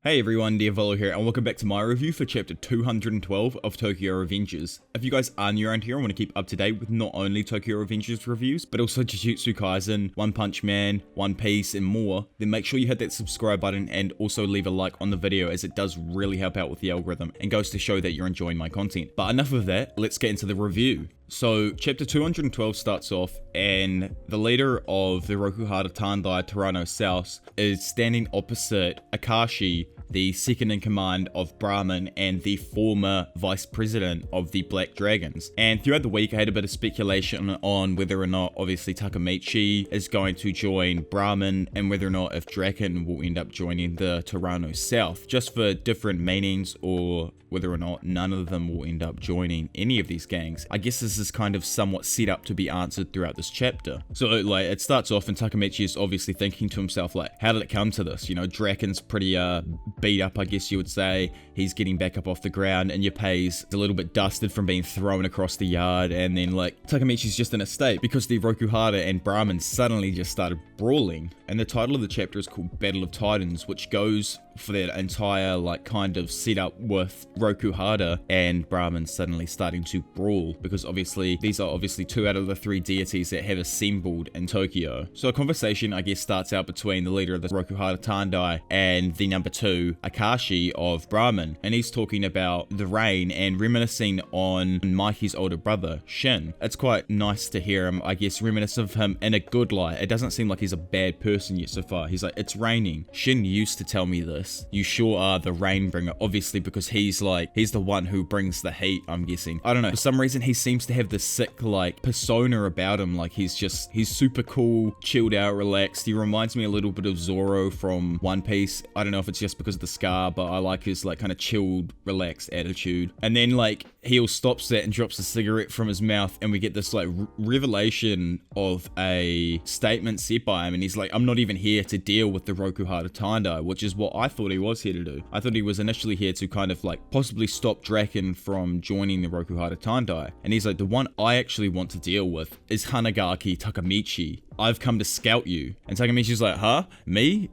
Hey everyone, Diavolo here, and welcome back to my review for chapter 212 of Tokyo Revengers. If you guys are new around here and want to keep up to date with not only Tokyo Revengers reviews, but also Jujutsu Kaisen, One Punch Man, One Piece, and more, then make sure you hit that subscribe button and also leave a like on the video, as it does really help out with the algorithm and goes to show that you're enjoying my content. But enough of that, let's get into the review. So, chapter 212 starts off, and the leader of the Rokuhara Tandai Toronto South is standing opposite Akashi, the second in command of Brahman and the former vice president of the Black Dragons. And throughout the week, I had a bit of speculation on whether or not, obviously, Takemichi is going to join Brahman, and whether or not if Draken will end up joining the Toronto South, just for different meanings, or whether or not none of them will end up joining any of these gangs. I guess this is kind of somewhat set up to be answered throughout this chapter. So like, it starts off and Takemichi is obviously thinking to himself, like, how did it come to this? You know, Draken's pretty beat up, I guess you would say. He's getting back up off the ground, and Yapei's a little bit dusted from being thrown across the yard, and then like Takemichi's just in a state because the Rokuhara and Brahman suddenly just started brawling. And the title of the chapter is called Battle of Titans, which goes for that entire like kind of setup with Rokuhara and Brahman suddenly starting to brawl, because obviously these are obviously two out of the three deities that have assembled in Tokyo. So a conversation, I guess, starts out between the leader of the Rokuhara Tandai and the number two, Akashi, of Brahman, and he's talking about the rain and reminiscing on Mikey's older brother, Shin. It's quite nice to hear him, I guess, reminisce of him in a good light. It doesn't seem like he's a bad person yet so far. He's like, it's raining. Shin used to tell me this. You sure are the rain bringer, obviously, because he's the one who brings the heat, I'm guessing. I don't know, for some reason he seems to have this sick like persona about him. Like he's super cool, chilled out, relaxed. He reminds me a little bit of Zoro from One Piece. I don't know if it's just because of the scar, but I like his like kind of chilled, relaxed attitude. And then like he stops that and drops a cigarette from his mouth, and we get this like revelation of a statement said by him, and he's like, I'm not even here to deal with the Rokuhara Tandai, which is what I thought he was here to do. I thought he was initially here to kind of like possibly stop Draken from joining the Rokuhara Tandai. And he's like, the one I actually want to deal with is Hanagaki Takemichi. I've come to scout you. And Takemichi's like, huh? Me?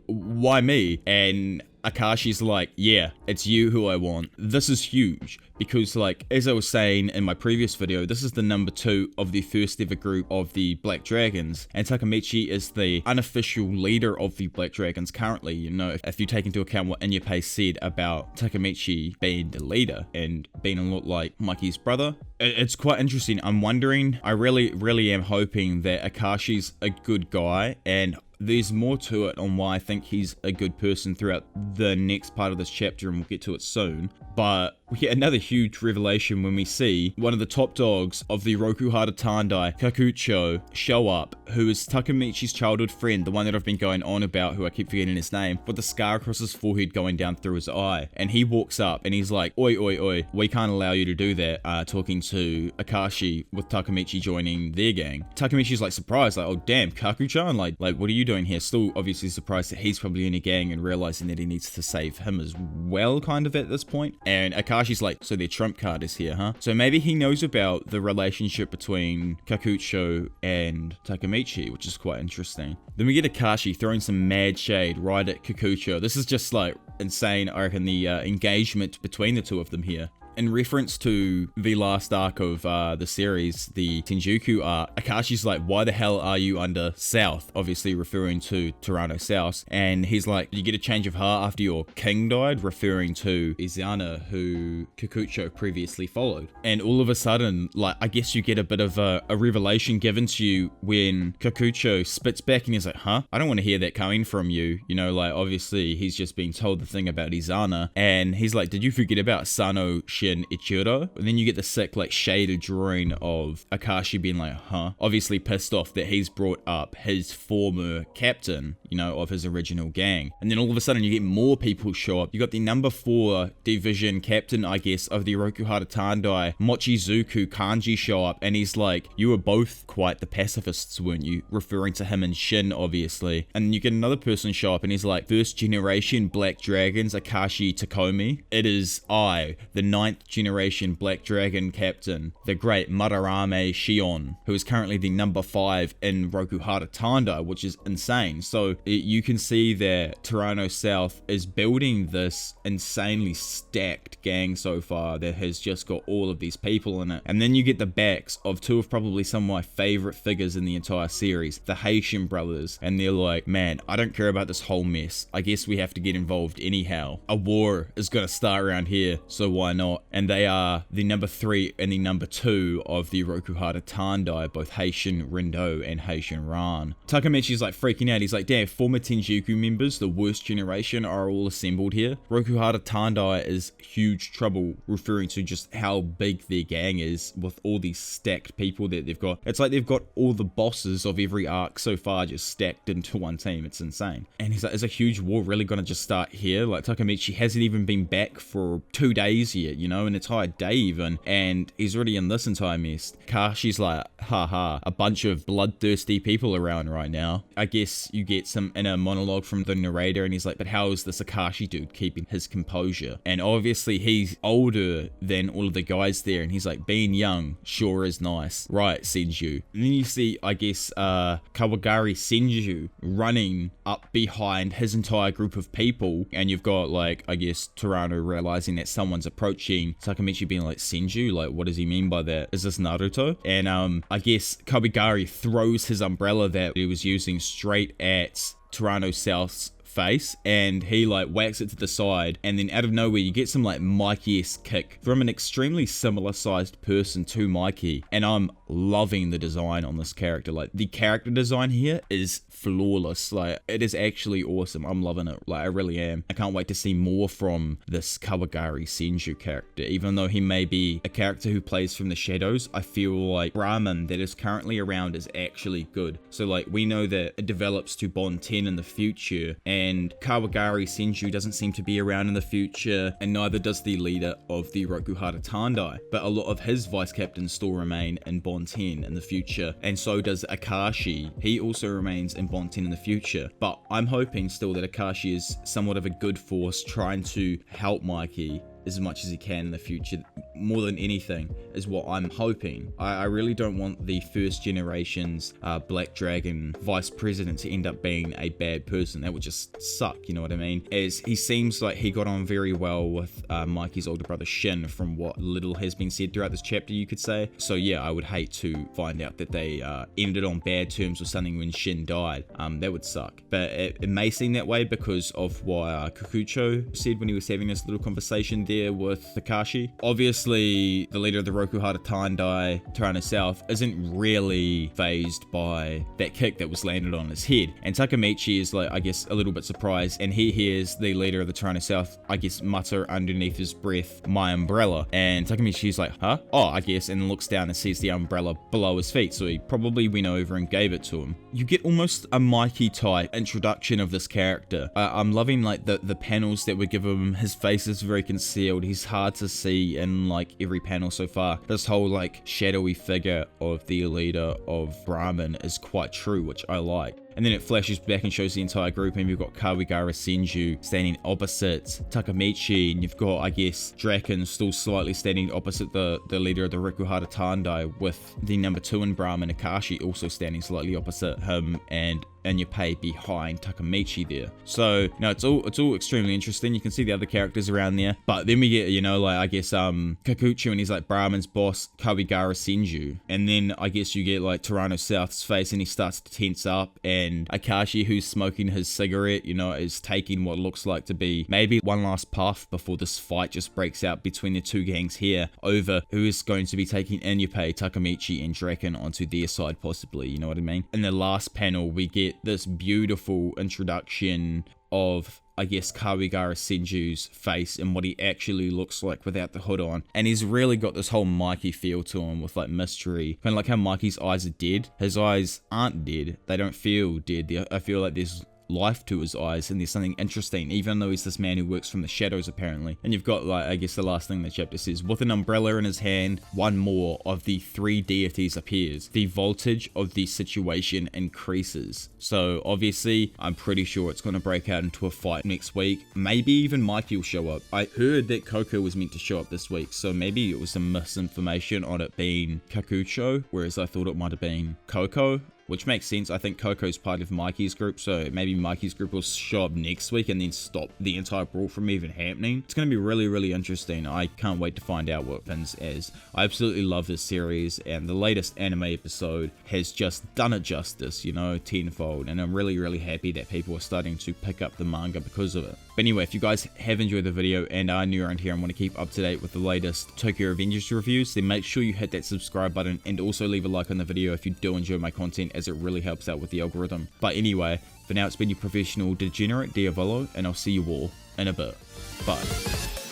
Why me? And Akashi's like, yeah, it's you who I want. This is huge because, like, as I was saying in my previous video, this is the number two of the first ever group of the Black Dragons, and Takemichi is the unofficial leader of the Black Dragons currently. You know, if you take into account what Yapei said about Takemichi being the leader and being a lot like Mikey's brother, it's quite interesting. I'm wondering, I really am hoping that Akashi's a good guy, and there's more to it on why I think he's a good person throughout the next part of this chapter, and we'll get to it soon. But we get another huge revelation when we see one of the top dogs of the Rokuhara Tandai, Kakucho, show up, who is Takemichi's childhood friend, the one that I've been going on about, who I keep forgetting his name, with the scar across his forehead going down through his eye. And he walks up and he's like, oi, oi, oi, we can't allow you to do that, talking to Akashi with Takemichi joining their gang. Takemichi's like surprised, like, oh damn, Kaku-chan, like what are you doing here? Still obviously surprised that he's probably in a gang, and realizing that he needs to save him as well, kind of at this point. And Akashi's like, so their trump card is here, huh? So maybe he knows about the relationship between Kakucho and Takemichi, which is quite interesting. Then we get Akashi throwing some mad shade right at Kakucho. This is just like insane, I reckon, the engagement between the two of them here. In reference to the last arc of the series, the Tenjuku arc, Akashi's like, why the hell are you under South? Obviously referring to Toronto South. And he's like, you get a change of heart after your king died? Referring to Izana, who Kakucho previously followed. And all of a sudden, like, I guess you get a bit of a revelation given to you when Kakucho spits back and he's like, huh? I don't want to hear that coming from you. You know, like, obviously he's just being told the thing about Izana. And he's like, did you forget about Sano Ichiro? And then you get the sick like shaded drawing of Akashi being like, huh? Obviously pissed off that he's brought up his former captain, you know, of his original gang. And then all of a sudden you get more people show up. You got the number 4 division captain, I guess, of the Rokuhara Tandai, Mochizuku Kanji, show up, and he's like, you were both quite the pacifists, weren't you? Referring to him and Shin, obviously. And then you get another person show up and he's like, first generation Black Dragons, Akashi Takomi. It is I, the 9th 9th generation Black Dragon captain, the great Madarame Shion, who is currently the number 5 in Rokuhara Tandai, which is insane. So you can see that Toronto South is building this insanely stacked gang so far that has just got all of these people in it. And then you get the backs of two of probably some of my favorite figures in the entire series, the Haitian brothers, and they're like, man, I don't care about this whole mess. I guess we have to get involved anyhow. A war is gonna start around here, so why not? And they are the number 3 and the number 2 of the Rokuhara Tandai, both Haitian Rindo and Haitian Ran. Takemichi's like freaking out. He's like, damn, former Tenjinku members, the worst generation, are all assembled here. Rokuhara Tandai is huge trouble, referring to just how big their gang is with all these stacked people that they've got. It's like they've got all the bosses of every arc so far just stacked into one team. It's insane. And he's like, is a huge war really gonna just start here? Like, Takemichi hasn't even been back for 2 days yet, you know, an entire day even, and he's already in this entire mess. Akashi's like, haha, a bunch of bloodthirsty people around right now. I guess you get some inner monologue from the narrator, and he's like, but how is this Akashi dude keeping his composure? And obviously he's older than all of the guys there, and he's like, being young sure is nice, right, Senju? And then you see, I guess, Kawaragi Senju running up behind his entire group of people, and you've got, like, I guess Toronto realizing that someone's approaching, Takemichi being like, Senju, like, what does he mean by that? Is this Naruto? And I guess Kawaragi throws his umbrella that he was using straight at Toronto South's face, and he like whacks it to the side, and then out of nowhere you get some like Mikey-esque kick from an extremely similar sized person to Mikey, and I'm loving the design on this character. Like, the character design here is flawless. Like, it is actually awesome. I'm loving it. Like, I really am. I can't wait to see more from this Kawaragi Senju character. Even though he may be a character who plays from the shadows, I feel like Brahman that is currently around is actually good. So like, we know that it develops to Bond 10 in the future, and Kawaragi Senju doesn't seem to be around in the future, and neither does the leader of the Rokuhara Tandai, but a lot of his vice captains still remain in Bond 10 in the future, and so does Akashi. He also remains in Bond 10 in the future, but I'm hoping still that Akashi is somewhat of a good force trying to help Mikey as much as he can in the future. More than anything is what I'm hoping. I really don't want the first generation's Black Dragon vice president to end up being a bad person. That would just suck, you know what I mean? As he seems like he got on very well with Mikey's older brother Shin, from what little has been said throughout this chapter, you could say. So yeah, I would hate to find out that they ended on bad terms or something when Shin died. That would suck. But it may seem that way because of what Kikucho said when he was having this little conversation there with Akashi. Obviously, the leader of the Rokuhara Tandai, Toronto South, isn't really phased by that kick that was landed on his head. And Takemichi is like, I guess, a little bit surprised, and he hears the leader of the Toronto South, I guess, mutter underneath his breath, my umbrella. And Takemichi's like, huh? Oh, I guess, and looks down and sees the umbrella below his feet, so he probably went over and gave it to him. You get almost a Mikey type introduction of this character. I'm loving like the panels that we give him. His face is very concealed. He's hard to see in like every panel so far. This whole like shadowy figure of the leader of Brahman is quite true, which I like. And then it flashes back and shows the entire group, and you've got Kawaragi Senju standing opposite Takemichi, and you've got, I guess, Draken still slightly standing opposite the leader of the Rokuhara Tandai, with the number 2 in Brahman, Akashi, also standing slightly opposite him, and Inyapei behind Takemichi there. So, no, it's all extremely interesting. You can see the other characters around there. But then we get, you know, like, I guess, Kikuchi, and he's like Brahman's boss, Kawaragi Senju. And then, I guess, you get, like, Toronto South's face, and he starts to tense up, and Akashi, who's smoking his cigarette, you know, is taking what looks like to be maybe one last puff before this fight just breaks out between the two gangs here over who is going to be taking Inyapei, Takemichi, and Draken onto their side, possibly, you know what I mean? In the last panel, we get this beautiful introduction of, I guess, Kawaragi Senju's face and what he actually looks like without the hood on. And he's really got this whole Mikey feel to him with like mystery. Kind of like how Mikey's eyes are dead. His eyes aren't dead. They don't feel dead. I feel like there's life to his eyes, and there's something interesting, even though he's this man who works from the shadows apparently. And you've got, like, I guess the last thing the chapter says, with an umbrella in his hand, one more of the 3 deities appears. The voltage of the situation increases. So obviously, I'm pretty sure it's going to break out into a fight next week. Maybe even Mikey will show up. I heard that Coco was meant to show up this week, so maybe it was some misinformation on it being Kakucho, whereas I thought it might have been Coco. Which makes sense. I think Coco's part of Mikey's group, so maybe Mikey's group will show up next week and then stop the entire brawl from even happening. It's going to be really, really interesting. I can't wait to find out what happens, as I absolutely love this series, and the latest anime episode has just done it justice, you know, tenfold, and I'm really, really happy that people are starting to pick up the manga because of it. But anyway, if you guys have enjoyed the video and are new around here and want to keep up to date with the latest Tokyo Revengers reviews, then make sure you hit that subscribe button and also leave a like on the video if you do enjoy my content, as it really helps out with the algorithm. But anyway, for now, it's been your professional degenerate Diavolo, and I'll see you all in a bit. Bye.